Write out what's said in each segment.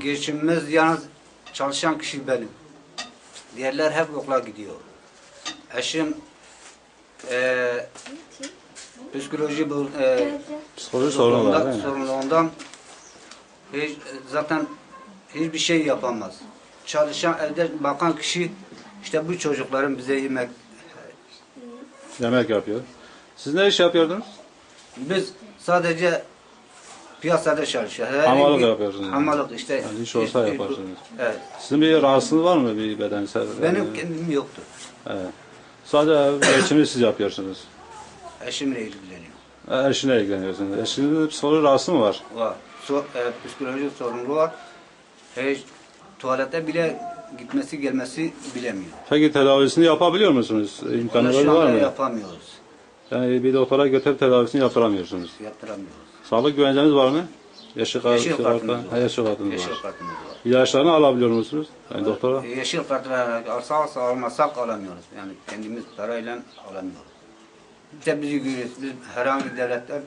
Geçimimiz yalnız çalışan kişi benim. Diğerler hep okula gidiyor. Eşim psikoloji Psikoloji sorunu var değil mi? sorunluğundan zaten hiçbir şey yapamaz. Çalışan, evde bakan kişi işte bu çocukların bize Yemek yapıyor. Siz ne iş yapıyordunuz? biz sadece piyasada çalışıyoruz. Hamallık yapıyorsunuz. Hamallık işte. Yani iş olsa yaparsınız. Evet. Sizin bir rahatsızlığınız var mı bir bedensel? Benim kendim yoktu. Evet. Sadece geçimini siz yapıyorsunuz. Eşimle ilgileniyor. Eşine ilgileniyorsunuz. Eşinizin psikolojik rahatsızlığı mı var? Var. Psikolojik sorunlu var. Hiç tuvalete bile gitmesi gelmesi bilemiyor. Peki tedavisini yapabiliyor musunuz? Onu İmkanları şu var anda mı? yapamıyoruz. Yani bir doktora götürüp tedavisini yaptıramıyorsunuz. Yaptıramıyoruz. Sağlık güvenceniz var mı? Yeşil Yeşil kartımız var. Yeşil kartınız Yeşil var. kartımız var. İlaçlarını alabiliyor musunuz? Yani doktora? Yeşil kartı almasak alamıyoruz. Yani kendimiz parayla alamıyoruz. İşte bizi görüyoruz. Biz herhangi bir devletten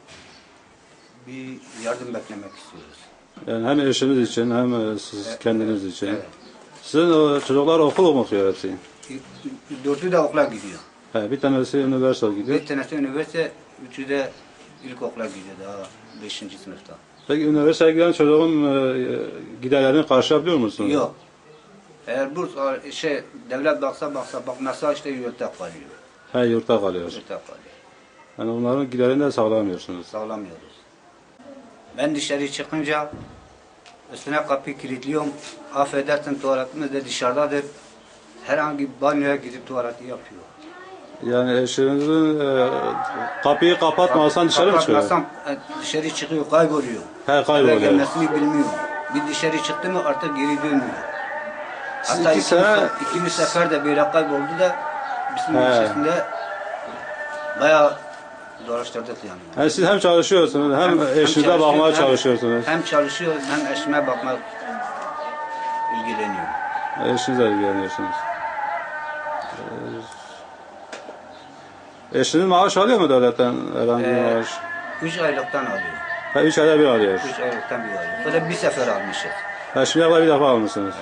bir yardım beklemek istiyoruz. Yani hem eşiniz için hem siz kendiniz için. Evet. Sizin çocuklar okul mu okuyor hepsi? Dördü de okula gidiyor. He, bir tanesi üniversite gidiyor. Bir tanesi üniversite, üçü de ilkokula gidiyor daha 5. sınıfta. Peki üniversiteye giden çocuğun giderlerini karşılayabiliyor musunuz? Yok. Eğer burs devlet bakmasa işte yurtta kalıyor. He, yurtta kalıyor. Yurtta kalıyor. Yani onların giderini de sağlamıyorsunuz. Sağlamıyoruz. Ben dışarı çıkınca üstüne kapıyı kilitliyorum. Affedersin tuvaletimiz de dışarıdadır. Herhangi bir banyoya gidip tuvaleti yapıyor. Yani eşinizin kapıyı kapatmazsan dışarı mı çıkıyor? Kapatmazsam dışarı çıkıyor, kayboluyor. He, Eve kayboluyor. gelmesini bilmiyor. Bir dışarı çıktı mı artık geri dönmüyor. Siz Hatta iki ikinci sefer de böyle kayboldu da bizim He. ilçesinde bayağı dolaştırdık yani. Yani siz hem çalışıyorsunuz hem eşinize çalışıyor, bakmaya çalışıyorsunuz. Hem çalışıyor hem eşime bakmak ilgileniyor. Eşinizle ilgileniyorsunuz. Eşiniz maaş alıyor mu devletten herhangi bir maaş? 3 aylıktan alıyor. Ha, 3 ayda bir alıyor. 3 aylıktan bir alıyor. O da bir sefer almışız. Ha, şimdiye kadar bir defa almışsınız.